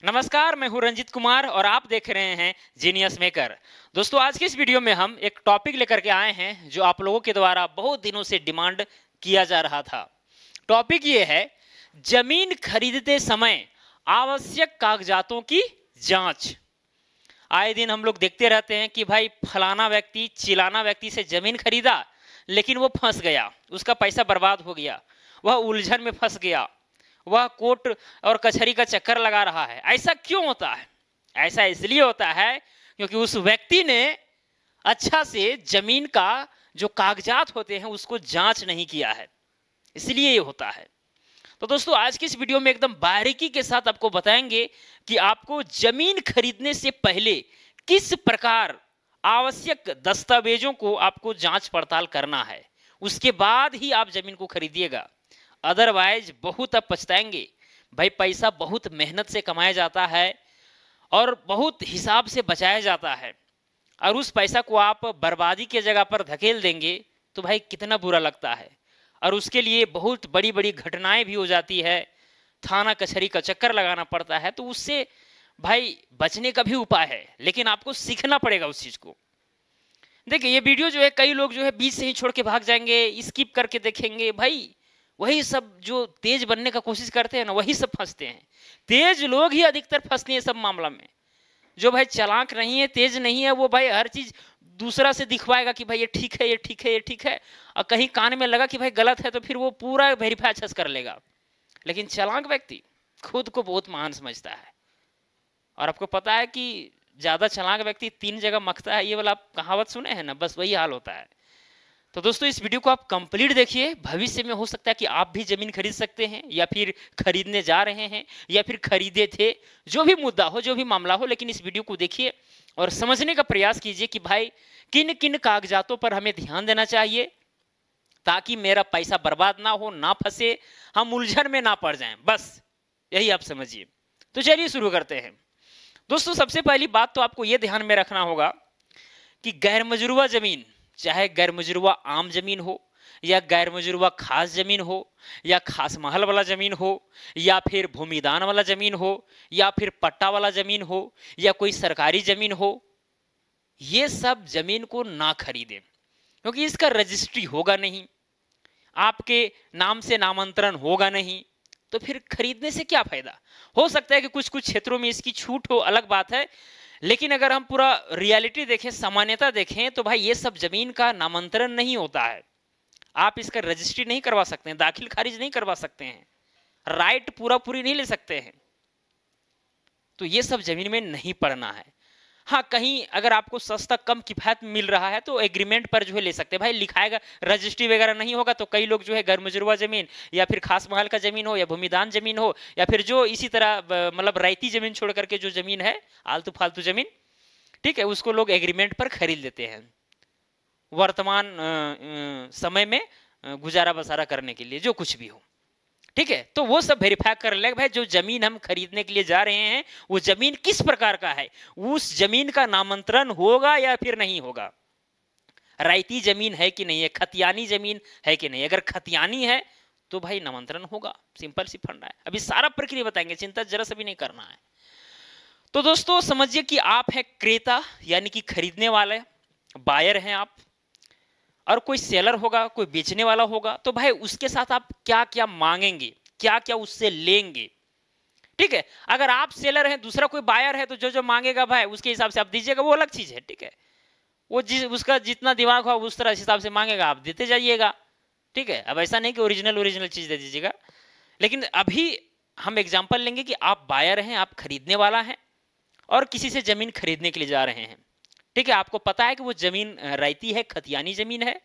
नमस्कार, मैं हूं रंजित कुमार और आप देख रहे हैं जीनियस मेकर। दोस्तों, आज की इस वीडियो में हम एक टॉपिक लेकर के आए हैं जो आप लोगों के द्वारा बहुत दिनों से डिमांड किया जा रहा था। टॉपिक ये है जमीन खरीदते समय आवश्यक कागजातों की जांच। आए दिन हम लोग देखते रहते हैं कि भाई फलाना व्यक्ति चिलाना व्यक्ति से जमीन खरीदा, लेकिन वो फंस गया, उसका पैसा बर्बाद हो गया, वह उलझन में फंस गया, वह कोर्ट और कचहरी का चक्कर लगा रहा है। ऐसा क्यों होता है? ऐसा इसलिए होता है क्योंकि उस व्यक्ति ने अच्छा से जमीन का जो कागजात होते हैं उसको जांच नहीं किया है, इसलिए ये होता है। तो दोस्तों, आज की इस वीडियो में एकदम बारीकी के साथ आपको बताएंगे कि आपको जमीन खरीदने से पहले किस प्रकार आवश्यक दस्तावेजों को आपको जांच पड़ताल करना है, उसके बाद ही आप जमीन को खरीदिएगा। अदरवाइज बहुत आप पछताएंगे। भाई पैसा बहुत मेहनत से कमाया जाता है और बहुत हिसाब से बचाया जाता है, और उस पैसा को आप बर्बादी के जगह पर धकेल देंगे तो भाई कितना बुरा लगता है। और उसके लिए बहुत बड़ी बड़ी घटनाएं भी हो जाती है, थाना कचहरी का चक्कर लगाना पड़ता है। तो उससे भाई बचने का भी उपाय है, लेकिन आपको सीखना पड़ेगा उस चीज को। देखिए, ये वीडियो जो है कई लोग जो है बीच से ही छोड़ के भाग जाएंगे, स्किप करके देखेंगे। भाई वही सब जो तेज बनने का कोशिश करते हैं ना, वही सब फंसते हैं। तेज लोग ही अधिकतर फंसते हैं सब मामला में। जो भाई चालाक नहीं है, तेज नहीं है, वो भाई हर चीज दूसरा से दिखवाएगा कि भाई ये ठीक है, ये ठीक है, ये ठीक है, और कहीं कान में लगा कि भाई गलत है तो फिर वो पूरा वेरीफाई अच्छा से कर लेगा। लेकिन चालाक व्यक्ति खुद को बहुत महान समझता है। और आपको पता है कि ज्यादा चालाक व्यक्ति 3 जगह मखता है, ये वाला आप कहावत सुने हैं ना, बस वही हाल होता है। तो दोस्तों, इस वीडियो को आप कंप्लीट देखिए। भविष्य में हो सकता है कि आप भी जमीन खरीद सकते हैं, या फिर खरीदने जा रहे हैं, या फिर खरीदे थे। जो भी मुद्दा हो, जो भी मामला हो, लेकिन इस वीडियो को देखिए और समझने का प्रयास कीजिए कि भाई किन किन कागजातों पर हमें ध्यान देना चाहिए ताकि मेरा पैसा बर्बाद ना हो, ना फंसे, हम उलझन में ना पड़ जाएं। बस यही आप समझिए। तो चलिए शुरू करते हैं। दोस्तों, सबसे पहली बात तो आपको यह ध्यान में रखना होगा कि गैर मजरूवा जमीन, चाहे गैर मजरूवा आम जमीन हो, या गैर मजरूवा खास जमीन हो, या खास महल वाला जमीन हो, या फिर भूमिदान वाला जमीन हो, या फिर पट्टा वाला जमीन हो, या कोई सरकारी जमीन हो, ये सब जमीन को ना खरीदें, क्योंकि इसका रजिस्ट्री होगा नहीं, आपके नाम से नामांतरण होगा नहीं। तो फिर खरीदने से क्या फायदा? हो सकता है कि कुछ कुछ क्षेत्रों में इसकी छूट हो, अलग बात है, लेकिन अगर हम पूरा रियलिटी देखें, सामान्यता देखें, तो भाई ये सब जमीन का नामांतरण नहीं होता है। आप इसका रजिस्ट्री नहीं करवा सकते हैं, दाखिल खारिज नहीं करवा सकते हैं, राइट पूरा पूरी नहीं ले सकते हैं। तो ये सब जमीन में नहीं पड़ना है। हाँ, कहीं अगर आपको सस्ता कम किफायत मिल रहा है तो एग्रीमेंट पर जो है ले सकते हैं। भाई लिखाएगा, रजिस्ट्री वगैरह नहीं होगा तो कई लोग जो है गैर मजरूवा जमीन, या फिर खास महल का जमीन हो, या भूमिदान जमीन हो, या फिर जो इसी तरह मतलब रैयती जमीन छोड़ करके जो जमीन है, आलतू फालतू जमीन, ठीक है, उसको लोग एग्रीमेंट पर खरीद लेते हैं वर्तमान समय में गुजारा बसारा करने के लिए, जो कुछ भी हो। ठीक है, तो वो सब वेरीफाई कर ले भाई जो जमीन हम खरीदने के लिए जा रहे हैं वो जमीन किस प्रकार का है, उस जमीन का नामांतरण होगा या फिर नहीं होगा, रैयती जमीन है कि नहीं है, खतियानी जमीन है कि नहीं। अगर खतियानी है तो भाई नामांतरण होगा, सिंपल सी फंडा है। अभी सारा प्रक्रिया बताएंगे, चिंता जरा सा भी नहीं करना है। तो दोस्तों समझिए कि आप हैं क्रेता, यानी कि खरीदने वाले, बायर हैं आप, और कोई सेलर होगा, कोई बेचने वाला होगा। तो भाई उसके साथ आप क्या क्या मांगेंगे, क्या क्या उससे लेंगे। ठीक है, अगर आप सेलर हैं, दूसरा कोई बायर है, तो जो जो मांगेगा भाई उसके हिसाब से आप दीजिएगा, वो अलग चीज है। ठीक है, वो उसका जितना दिमाग हो उस तरह हिसाब से मांगेगा, आप देते जाइएगा। ठीक है, अब ऐसा नहीं कि ओरिजिनल ओरिजिनल चीज दे दीजिएगा। लेकिन अभी हम एग्जाम्पल लेंगे कि आप बायर हैं, आप खरीदने वाला है और किसी से जमीन खरीदने के लिए जा रहे हैं। ठीक है, आपको पता है कि वो जमीन रैयती है, खतियानी जमीन है,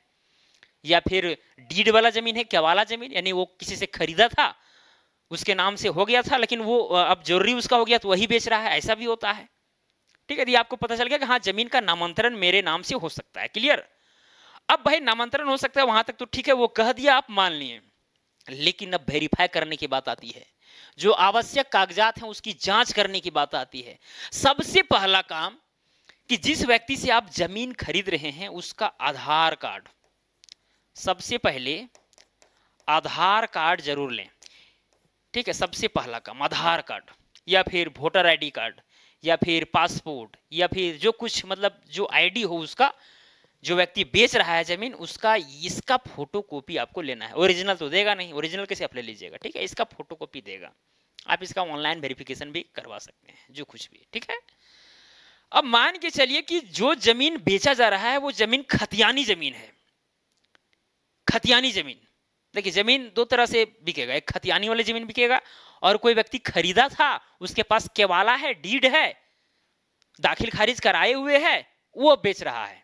या फिर डीड वाला जमीन है, क्या वाला जमीन, यानी वो किसी से खरीदा था, उसके नाम से हो गया था, लेकिन वो अब जरूरी उसका हो गया तो वही बेच रहा है, ऐसा भी होता है। ठीक है, यदि आपको पता चल गया कि हाँ जमीन का नामांतरण मेरे नाम से हो सकता है, क्लियर। अब भाई नामांतरण हो सकता है वहां तक तो ठीक है, वो कह दिया, आप मान लिए। लेकिन अब वेरीफाई करने की बात आती है, जो आवश्यक कागजात हैं उसकी जांच करने की बात आती है। सबसे पहला काम कि जिस व्यक्ति से आप जमीन खरीद रहे हैं उसका आधार कार्ड, सबसे पहले आधार कार्ड जरूर लें। ठीक है, सबसे पहला काम आधार कार्ड। या फिर वोटर आईडी कार्ड या फिर पासपोर्ट या फिर जो कुछ मतलब जो आईडी हो उसका, जो व्यक्ति बेच रहा है जमीन उसका, इसका फोटो कॉपी आपको लेना है। ओरिजिनल तो देगा नहीं, ओरिजिनल कैसे आप ले लीजिएगा, ठीक है, इसका फोटो कॉपी देगा। आप इसका ऑनलाइन वेरिफिकेशन भी करवा सकते हैं, जो कुछ भी, ठीक है। अब मान के चलिए कि जो जमीन बेचा जा रहा है वो जमीन खतियानी जमीन है। खतियानी जमीन, देखिए जमीन दो तरह से बिकेगा, एक खतियानी वाली जमीन बिकेगा और कोई व्यक्ति खरीदा था, उसके पास केवाला है, डीड है, दाखिल खारिज कराए हुए है, वो बेच रहा है,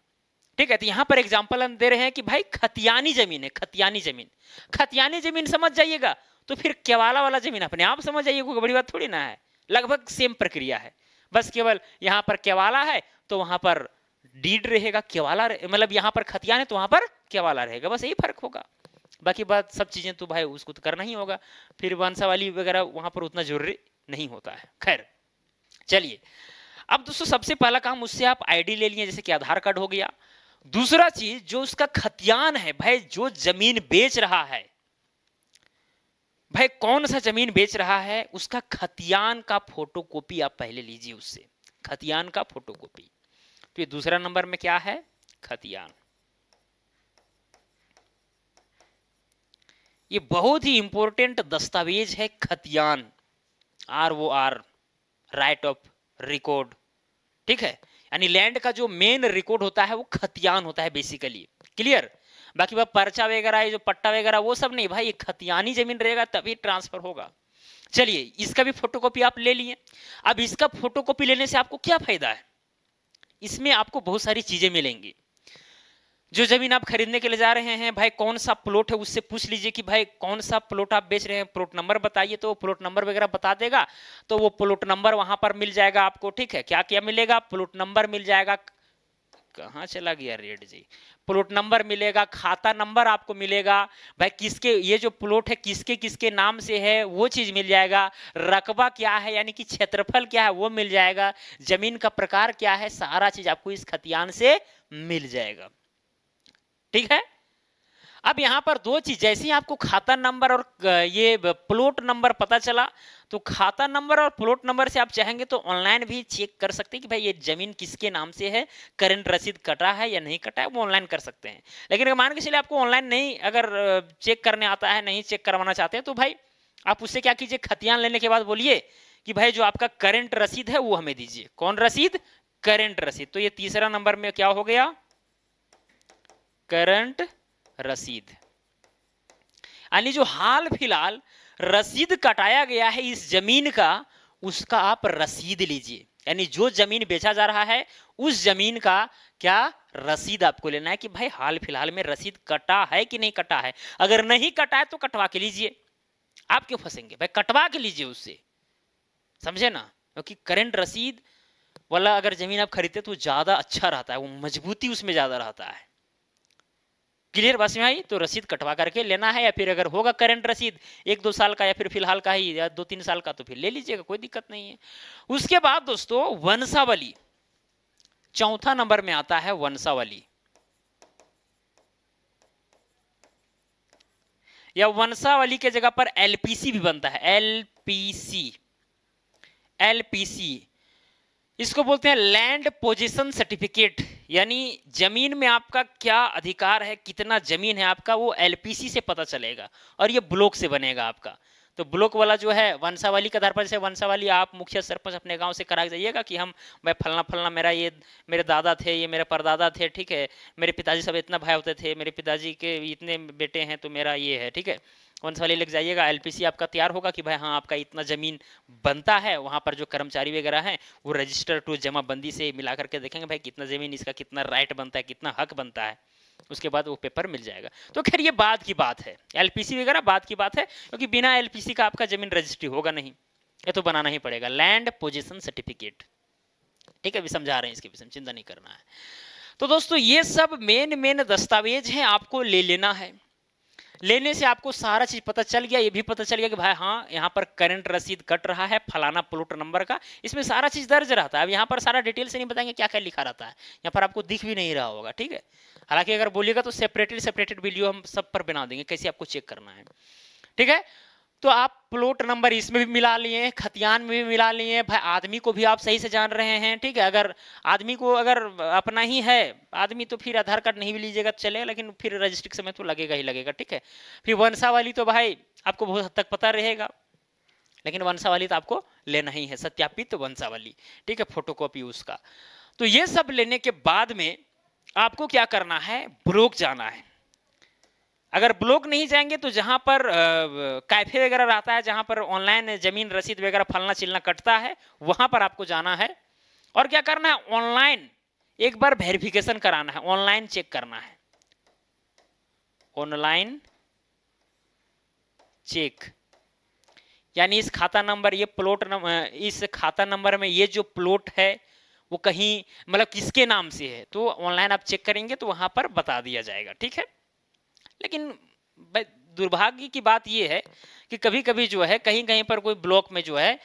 ठीक है। तो यहां पर एग्जांपल हम दे रहे हैं कि भाई खतियानी जमीन है, खतियानी जमीन। खतियानी जमीन समझ जाइएगा, तो फिर केवाला वाला जमीन अपने आप समझ जाइए, कोई बड़ी बात थोड़ी ना है, लगभग सेम प्रक्रिया है, बस केवल यहां पर केवाला है तो वहां पर डीड रहेगा, केवाला मतलब यहां पर खतियान है तो वहां पर केवाला रहेगा, बस यही फर्क होगा। बाकी बात सब चीजें तो भाई उसको तो करना ही होगा, फिर वंशावली वगैरह वहां पर उतना जरूरी नहीं होता है। खैर चलिए, अब दोस्तों सबसे पहला काम, उससे आप आईडी ले लिए, जैसे कि आधार कार्ड हो गया। दूसरा चीज, जो उसका खतियान है, भाई जो जमीन बेच रहा है, भाई कौन सा जमीन बेच रहा है, उसका खतियान का फोटोकॉपी आप पहले लीजिए उससे, खतियान का फोटोकॉपी। तो ये दूसरा नंबर में क्या है, खतियान। ये बहुत ही इंपॉर्टेंट दस्तावेज है खतियान, ROR, राइट ऑफ रिकॉर्ड, ठीक है। यानी लैंड का जो मेन रिकॉर्ड होता है वो खतियान होता है बेसिकली, क्लियर। बाकी वह पर्चा वगैरह, जो पट्टा वगैरह वो सब नहीं, भाई ये खतियानी जमीन रहेगा तभी ट्रांसफर होगा। चलिए, इसका भी फोटोकॉपी आप ले लिए। अब इसका फोटोकॉपी लेने से आपको क्या फायदा है, इसमें आपको बहुत सारी चीजें मिलेंगी। जो जमीन आप खरीदने के लिए जा रहे हैं, भाई कौन सा प्लॉट है उससे पूछ लीजिए कि भाई कौन सा प्लॉट आप बेच रहे हैं, प्लॉट नंबर बताइए, तो प्लॉट नंबर वगैरह बता देगा, तो वो प्लॉट नंबर वहां पर मिल जाएगा आपको, ठीक है। क्या क्या मिलेगा, प्लॉट नंबर मिल जाएगा, कहां चला गया रेड जी, प्लॉट नंबर मिलेगा, खाता नंबर आपको मिलेगा, भाई किसके ये जो प्लॉट है किसके किसके नाम से है वो चीज मिल जाएगा, रकबा क्या है यानी कि क्षेत्रफल क्या है वो मिल जाएगा, जमीन का प्रकार क्या है, सारा चीज आपको इस खतियान से मिल जाएगा, ठीक है। अब यहां पर दो चीज, जैसे ही आपको खाता नंबर और ये प्लॉट नंबर पता चला, तो खाता नंबर और प्लॉट नंबर से आप चाहेंगे तो ऑनलाइन भी चेक कर सकते हैं कि भाई ये जमीन किसके नाम से है, करंट रसीद कटा है या नहीं कटा है, वो ऑनलाइन कर सकते हैं। लेकिन अगर मान के चलिए आपको ऑनलाइन नहीं अगर चेक करने आता है, नहीं चेक करवाना चाहते हैं, तो भाई आप उससे क्या कीजिए, खतियान लेने के बाद बोलिए कि भाई जो आपका करंट रसीद है वो हमें दीजिए। कौन रसीद, करंट रसीद। तो ये तीसरा नंबर में क्या हो गया, करंट रसीद, यानी जो हाल फिलहाल रसीद कटाया गया है इस जमीन का, उसका आप रसीद लीजिए। यानी जो जमीन बेचा जा रहा है उस जमीन का क्या रसीद आपको लेना है कि भाई हाल फिलहाल में रसीद कटा है कि नहीं कटा है। अगर नहीं कटा है तो कटवा के लीजिए, आप क्यों फंसेंगे भाई, कटवा के लीजिए उससे, समझे ना। क्योंकि करंट रसीद वाला अगर जमीन आप खरीदते तो ज्यादा अच्छा रहता है, वो मजबूती उसमें ज्यादा रहता है। क्लियर बात में आई, तो रसीद कटवा करके लेना है, या फिर अगर होगा करंट रसीद 1-2 साल का या फिर फिलहाल का ही या 2-3 साल का तो फिर ले लीजिएगा, कोई दिक्कत नहीं है। उसके बाद दोस्तों वंशावली, चौथा नंबर में आता है वंशावली, या वंशावली के जगह पर एलपीसी भी बनता है, एलपीसी, एलपीसी इसको बोलते हैं लैंड पोजीशन सर्टिफिकेट। यानी जमीन में आपका क्या अधिकार है, कितना जमीन है आपका, वो एलपीसी से पता चलेगा और ये ब्लॉक से बनेगा आपका। तो ब्लॉक वाला जो है वंशावली के आधार पर, जैसे वंशावली आप मुखिया सरपंच अपने गांव से करा जाइएगा कि हम भाई फलना फलना मेरा ये मेरे दादा थे, ये मेरे परदादा थे, ठीक है, मेरे पिताजी सब इतना भाई होते थे, मेरे पिताजी के इतने बेटे हैं तो मेरा ये है, ठीक है। वंशावली लेके जाइएगा, एलपीसी आपका तैयार होगा कि भाई हाँ आपका इतना जमीन बनता है। वहां पर जो कर्मचारी वगैरह हैं वो रजिस्टर टू जमाबंदी से मिला करके देखेंगे भाई कितना जमीन इसका, कितना राइट बनता है, कितना हक बनता है, उसके बाद वो पेपर मिल जाएगा। तो खैर ये बाद की बात है, एलपीसी वगैरह बाद की बात है, क्योंकि बिना एलपीसी का आपका जमीन रजिस्ट्री होगा नहीं, ये तो बनाना ही पड़ेगा, लैंड पोजीशन सर्टिफिकेट, ठीक है। अभी समझा रहे हैं, इसके विषय में चिंता नहीं करना है। तो दोस्तों ये सब मेन दस्तावेज हैं, आपको ले लेना है। लेने से आपको सारा चीज पता चल गया, ये भी पता चल गया कि भाई हाँ यहाँ पर करंट रसीद कट रहा है फलाना प्लॉट नंबर का, इसमें सारा चीज दर्ज रहता है। अब यहाँ पर सारा डिटेल से नहीं बताएंगे क्या क्या लिखा रहता है, यहाँ पर आपको दिख भी नहीं रहा होगा, ठीक है। हालांकि अगर बोलिएगा तो सेपरेटेड वीडियो हम सब पर बना देंगे कैसे आपको चेक करना है, ठीक है। तो आप प्लॉट नंबर इसमें भी मिला लिए, खतियान में भी मिला लिए, भाई आदमी को भी आप सही से जान रहे हैं, ठीक है। अगर आदमी को अगर अपना ही है आदमी तो फिर आधार कार्ड नहीं भी लीजिएगा तो चलेगा, लेकिन फिर रजिस्ट्री के समय तो लगेगा ही लगेगा, ठीक है। फिर वंशावली तो भाई आपको बहुत हद तक पता रहेगा, लेकिन वंशावली तो आपको लेना ही है, सत्यापित वंशावली, ठीक है, फोटोकॉपी उसका। तो ये सब लेने के बाद में आपको क्या करना है, ब्लॉक जाना है। अगर ब्लॉक नहीं जाएंगे तो जहां पर कैफे वगैरह रहता है, जहां पर ऑनलाइन जमीन रसीद वगैरह फलना चिलना कटता है, वहां पर आपको जाना है और क्या करना है, ऑनलाइन एक बार वेरिफिकेशन कराना है, ऑनलाइन चेक करना है, ऑनलाइन चेक। यानी इस खाता नंबर, ये प्लॉट नंबर, इस खाता नंबर में ये जो प्लॉट है वो कहीं मतलब किसके नाम से है, तो ऑनलाइन आप चेक करेंगे तो वहां पर बता दिया जाएगा, ठीक है। लेकिन दुर्भाग्य की बात यह है कि कभी कभी जो है कहीं कहीं पर कोई ब्लॉक में जो है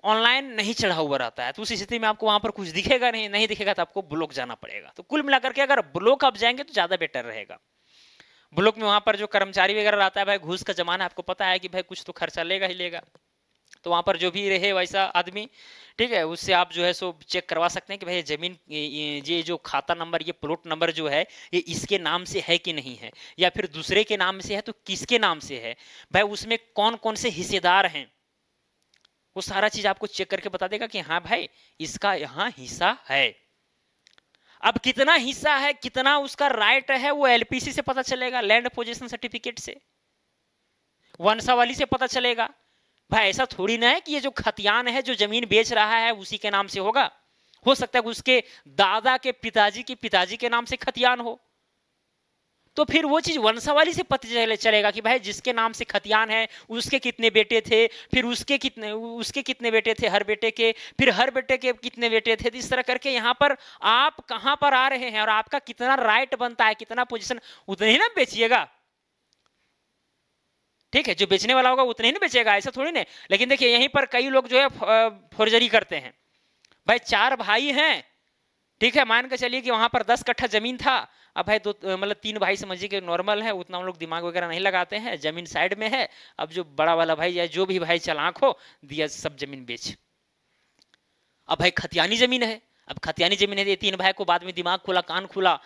ऑनलाइन नहीं चढ़ा हुआ रहता है, तो उस स्थिति में आपको वहां पर कुछ दिखेगा नहीं दिखेगा तो आपको ब्लॉक जाना पड़ेगा। तो कुल मिलाकर के अगर ब्लॉक आप जाएंगे तो ज्यादा बेटर रहेगा। ब्लॉक में वहां पर जो कर्मचारी वगैरह रहता है, भाई घूस का जमाना है, आपको पता है कि भाई कुछ तो खर्चा लेगा ही लेगा, तो वहां पर जो भी रहे वैसा आदमी, ठीक है, उससे आप जो है सो चेक करवा सकते हैं कि भाई जमीन, ये जो खाता नंबर, ये प्लॉट नंबर जो है ये इसके नाम से है कि नहीं है, या फिर दूसरे के नाम से है तो किसके नाम से है, भाई उसमें कौन कौन से हिस्सेदार हैं, वो सारा चीज आपको चेक करके बता देगा कि हाँ भाई इसका यहाँ हिस्सा है। अब कितना हिस्सा है, कितना उसका राइट है, वो एलपीसी से पता चलेगा, लैंड पोजीशन सर्टिफिकेट से, वंशावली से पता चलेगा। भाई ऐसा थोड़ी ना है कि ये जो खतियान है, जो जमीन बेच रहा है उसी के नाम से होगा, हो सकता है कि उसके दादा के पिताजी के नाम से खतियान हो, तो फिर वो चीज वंशावली से पता चलेगा कि भाई जिसके नाम से खतियान है उसके कितने बेटे थे, फिर उसके कितने बेटे थे हर बेटे के, फिर हर बेटे के कितने बेटे थे। इस तरह करके यहाँ पर आप कहां पर आ रहे हैं और आपका कितना राइट बनता है, कितना पोजीशन, उतने ही ना बेचिएगा, ठीक है। जो बेचने वाला होगा उतने ही ना बेचेगा, ऐसा थोड़ी ना। लेकिन देखिए यहीं पर कई लोग जो है फॉर्जरी करते हैं। भाई 4 भाई हैं, ठीक है, मान के चलिए कि वहां पर 10 कट्ठा जमीन था। अब भाई मतलब 3 भाई समझिए कि नॉर्मल है, उतना हम लोग दिमाग वगैरह नहीं लगाते हैं, जमीन साइड में है। अब जो बड़ा वाला भाई या जो भी भाई चालाक हो, दिया सब जमीन बेच। अब भाई खतियानी जमीन है, अब खतियानी जमीन है, 3 भाई को बाद में दिमाग खुला, कान खुला,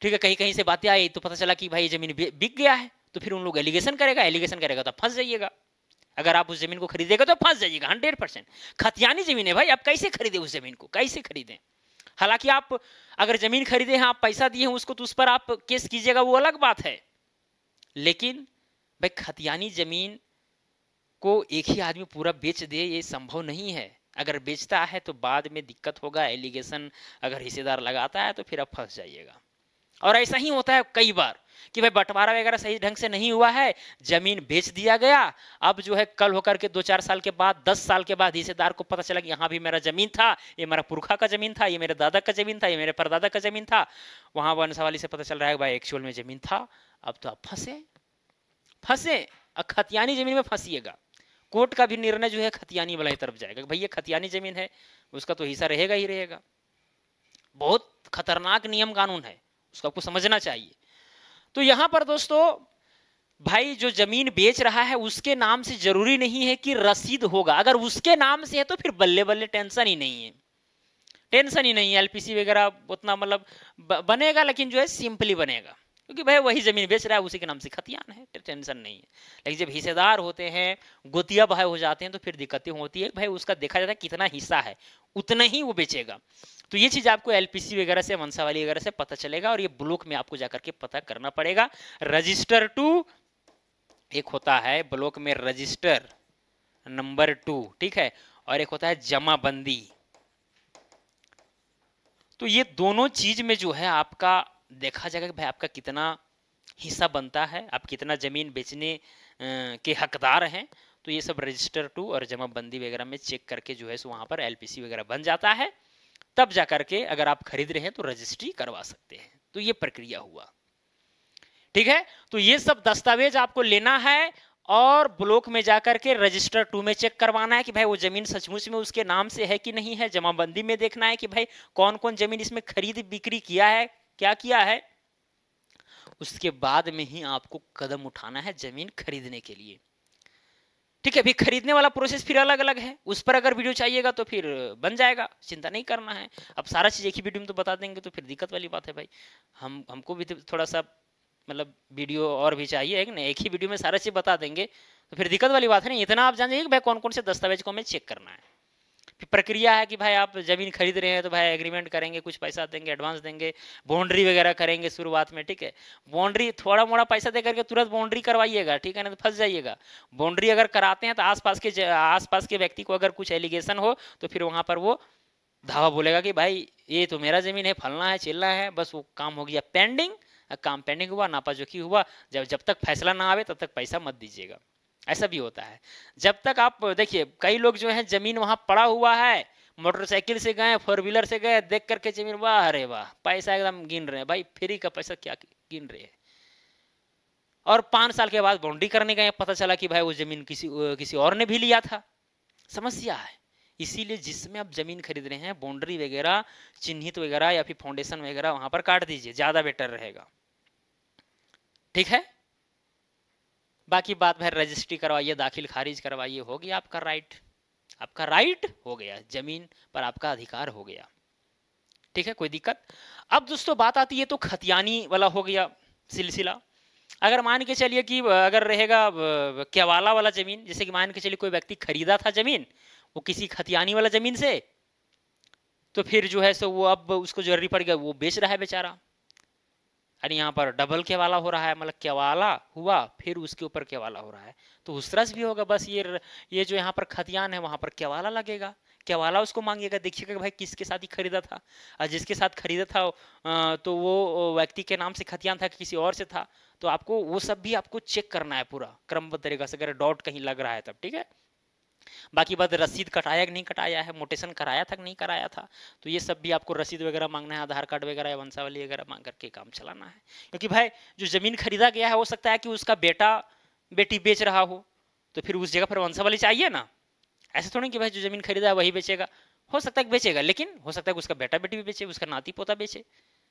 ठीक है, कहीं कहीं से बातें आई तो पता चला कि भाई जमीन बिक गया है, तो फिर उन लोग एलिगेशन करेगा तो फंस जाइएगा। अगर आप उस जमीन को खरीदेगा तो फंस जाइएगा 100%। खतियानी जमीन है भाई, आप कैसे खरीदे उस जमीन को, कैसे खरीदें। हालांकि आप अगर जमीन खरीदे हैं, आप पैसा दिए हैं उसको, तो उस पर आप केस कीजिएगा, वो अलग बात है। लेकिन भाई खतियानी जमीन को एक ही आदमी पूरा बेच दे, ये संभव नहीं है। अगर बेचता है तो बाद में दिक्कत होगा, एलिगेशन अगर हिस्सेदार लगाता है तो फिर आप फंस जाइएगा। और ऐसा ही होता है कई बार कि भाई बंटवारा वगैरह सही ढंग से नहीं हुआ है, जमीन बेच दिया गया, अब जो है कल होकर के 2-4 साल के बाद, 10 साल के बाद हिस्सेदार को पता चला कि यहाँ भी मेरा जमीन था, ये मेरा पुरखा का जमीन था, ये मेरे दादा का जमीन था, ये मेरे परदादा का जमीन था। वहां वंशावली से पता चल रहा है भाई एक्चुअल में जमीन था। अब तो आप फंसे खतियानी जमीन में फंसिएगा। कोर्ट का भी निर्णय जो है खतियानी वाला तरफ जाएगा, भाई ये खतियानी जमीन है, उसका तो हिस्सा रहेगा ही रहेगा। बहुत खतरनाक नियम कानून है, उसको आपको समझना चाहिए। तो यहां पर दोस्तों भाई जो जमीन बेच रहा है उसके नाम से जरूरी नहीं है कि रसीद होगा, अगर उसके नाम से है तो फिर बल्ले बल्ले टेंशन ही नहीं है, एलपीसी वगैरह उतना मतलब बनेगा, लेकिन जो है सिंपली बनेगा, क्योंकि भाई वही जमीन बेच रहा है, उसी के नाम से खतियान है, टेंशन नहीं है। लेकिन जब हिस्सेदार होते हैं, गोतिया भाई हो जाते हैं, तो फिर दिक्कतें होती है। भाई उसका देखा जाता है कितना हिस्सा है, उतना ही वो बेचेगा। तो ये चीज आपको एलपीसी वगैरह से, वंशावली वगैरह से पता चलेगा, और ये ब्लॉक में आपको जाकर के पता करना पड़ेगा। रजिस्टर 2 एक होता है ब्लॉक में, रजिस्टर नंबर 2, ठीक है, और एक होता है जमाबंदी। तो ये दोनों चीज में जो है आपका देखा जाएगा कि भाई आपका कितना हिस्सा बनता है, आप कितना जमीन बेचने के हकदार हैं। तो ये सब रजिस्टर 2 और जमाबंदी वगैरह में चेक करके जो है सो वहां पर एलपीसी वगैरह बन जाता है, तब जाकर के अगर आप खरीद रहे हैं तो रजिस्ट्री करवा सकते हैं। तो ये प्रक्रिया हुआ, ठीक है। तो ये सब दस्तावेज आपको लेना है और ब्लॉक में जाकर के रजिस्टर 2 में चेक करवाना है कि भाई वो जमीन सचमुच में उसके नाम से है कि नहीं है। जमाबंदी में देखना है कि भाई कौन कौन जमीन इसमें खरीद बिक्री किया है, क्या किया है। उसके बाद में ही आपको कदम उठाना है जमीन खरीदने के लिए। ठीक है। अभी खरीदने वाला प्रोसेस फिर अलग अलग है, उस पर अगर वीडियो चाहिएगा तो फिर बन जाएगा, चिंता नहीं करना है। अब सारा चीज़ एक ही वीडियो में तो बता देंगे तो फिर दिक्कत वाली बात है भाई। हमको भी तो थोड़ा सा मतलब वीडियो और भी चाहिए है कि नहीं, एक ही वीडियो में सारा चीज़ बता देंगे तो फिर दिक्कत वाली बात है। नहीं, इतना आप जान जाइए कि भाई कौन कौन से दस्तावेज को हमें चेक करना है। फिर प्रक्रिया है कि भाई आप जमीन खरीद रहे हैं तो भाई एग्रीमेंट करेंगे, कुछ पैसा देंगे, एडवांस देंगे, बाउंड्री वगैरह करेंगे शुरुआत में, ठीक है। बाउंड्री थोड़ा मोड़ा पैसा दे करके तुरंत बाउंड्री करवाइएगा, ठीक है ना, तो फंस जाइएगा। बाउंड्री अगर कराते हैं तो आसपास के व्यक्ति को अगर कुछ एलिगेशन हो तो फिर वहां पर वो धावा बोलेगा कि भाई ये तो मेरा जमीन है, फलना है चिल्ला है, बस वो काम हो गया पेंडिंग। काम पेंडिंग हुआ, नापाजोखी हुआ, जब तक फैसला ना आवे तब तक पैसा मत दीजिएगा। ऐसा भी होता है। जब तक आप देखिए, कई लोग जो है जमीन वहां पड़ा हुआ है, मोटरसाइकिल से गए, फोर व्हीलर से गए, देख करके जमीन, वाह अरे वाह, पैसा एकदम गिन रहे हैं भाई, फ्री का पैसा क्या गिन रहे हैं। और 5 साल के बाद बाउंड्री करने गए, पता चला कि भाई वो जमीन किसी और ने भी लिया था। समस्या है। इसीलिए जिसमें आप जमीन खरीद रहे हैं, बाउंड्री वगैरह चिन्हित वगैरह या फिर फाउंडेशन वगैरह वहां पर काट दीजिए, ज्यादा बेटर रहेगा, ठीक है। बाकी बात भाई रजिस्ट्री करवाइए, दाखिल खारिज करवाइए, हो गया आपका राइट। आपका राइट हो गया, जमीन पर आपका अधिकार हो गया, ठीक है, कोई दिक्कत। अब दोस्तों बात आती है तो खतियानी वाला हो गया सिलसिला। अगर मान के चलिए कि अगर रहेगा केवाला वाला जमीन, जैसे कि मान के चलिए कोई व्यक्ति खरीदा था जमीन वो किसी खतियानी वाला जमीन से, तो फिर जो है सो वो अब उसको जरूरी पड़ गया, वो बेच रहा है बेचारा। यानी यहाँ पर डबल केवाला हो रहा है, मतलब केवाला हुआ फिर उसके ऊपर केवाला हो रहा है, तो उस तरह से भी होगा। बस ये जो यहाँ पर खतियान है वहां पर केवाला लगेगा, केवाला उसको मांगेगा। देखिएगा कि भाई किसके साथ ही खरीदा था, और जिसके साथ खरीदा था तो वो व्यक्ति के नाम से खतियान था कि किसी और से था, तो आपको वो सब भी आपको चेक करना है पूरा क्रमबद्ध तरीका से, अगर डॉट कहीं लग रहा है तब, ठीक है। बाकी बात रसीद कटाया कि नहीं कटाया है, मोटेशन कराया था कि नहीं कराया था, तो ये सब भी आपको रसीद वगैरह मांगना है, आधार कार्ड वगैरह या वंशावली वगैरह मांग करके काम चलाना है। क्योंकि भाई जो जमीन खरीदा गया है हो सकता है कि उसका बेटा बेटी बेच रहा हो, तो फिर उस जगह पर वंशावली चाहिए ना। ऐसे थोड़ी कि भाई जो जमीन खरीदा है वही बेचेगा, हो सकता है बेचेगा, लेकिन हो सकता है कि उसका बेटा बेटी भी बेचे, उसका नाती पोता बेचे,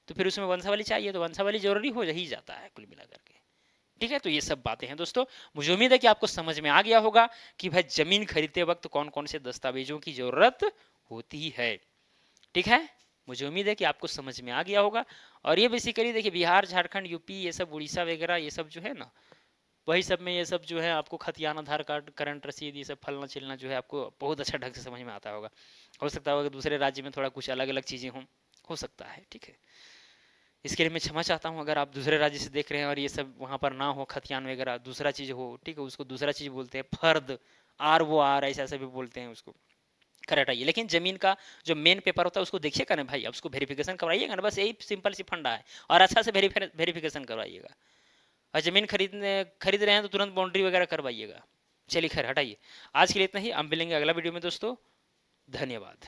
तो फिर उसमें वंशावली चाहिए, तो वंशावली जरूरी हो ही जाता है कुल मिलाकर के, ठीक है। तो ये सब बातें हैं दोस्तों, मुझे उम्मीद है कि आपको समझ में आ गया होगा कि भाई जमीन खरीदते वक्त कौन कौन से दस्तावेजों की जरूरत होती है, ठीक है। मुझे उम्मीद है कि आपको समझ में आ गया होगा। और ये बेसिकली देखिए बिहार, झारखंड, यूपी, ये सब उड़ीसा वगैरह, ये सब जो है ना, वही सब में ये सब जो है आपको खतियान, आधार कार्ड, करंट रसीद, ये सब फलना चिलना जो है आपको बहुत अच्छा ढंग से समझ में आता होगा। हो सकता होगा दूसरे राज्य में थोड़ा कुछ अलग अलग चीजें हों, हो सकता है, ठीक है। इसके लिए मैं क्षमा चाहता हूँ अगर आप दूसरे राज्य से देख रहे हैं और ये सब वहाँ पर ना हो, खतियान वगैरह दूसरा चीज़ हो, ठीक है, उसको दूसरा चीज़ बोलते हैं, फर्द, आर ऐसा ऐसा भी बोलते हैं उसको, करेक्ट आइए। लेकिन जमीन का जो मेन पेपर होता है उसको देखिएगा ना भाई, अब उसको वेरिफिकेशन करवाइएगा ना, बस यही सिंपल सी फंडा है, और अच्छा से वेरिफिकेशन करवाइएगा। और जमीन खरीद रहे हैं तो तुरंत बाउंड्री वगैरह करवाइएगा। चलिए खैर हटाइए, आज के लिए इतना ही, हम मिलेंगे अगला वीडियो में दोस्तों, धन्यवाद।